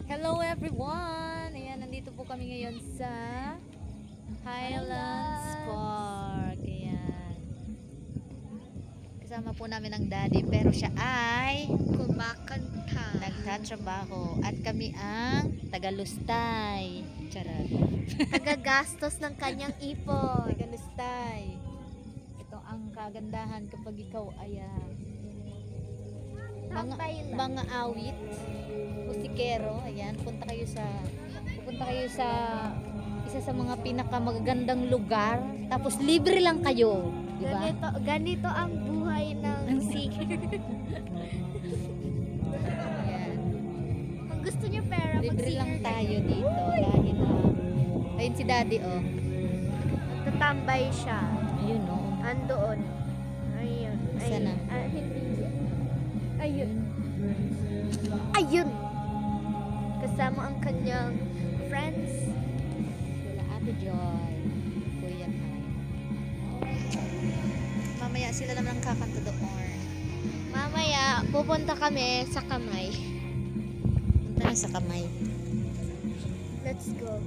Hello everyone! Ayan, nandito po kami ngayon sa Highlands Park. Ayan. Kasama po namin ang daddy, pero siya ay Kumakanta. nagtatrabaho. At kami ang tagalustay. Charot. Nagagastos ng kanyang ipon. Tagalustay. Ito ang kagandahan kapag ikaw ay Tambay lang. mga awit, musikero. Ayan, pupunta kayo sa isa sa mga pinakamagagandang lugar, tapos libre lang kayo, di ba? Ganito ang buhay ng singer. Ayan. Kung gusto niyo pera, Libre lang mag-singer tayo dito dahil ayun si daddy, oh. Tatambay siya. Ayun, oh. Andoon. Ayun. Sana? Hindi. Ayun. Ayun. Kasama ang kanyang friends. Wala Ate Joy, Kuya Kai. Mamaya sila naman ang kakanta doon. Mamaya, pupunta kami sa Kamay. Punta na sa kamay. Let's go.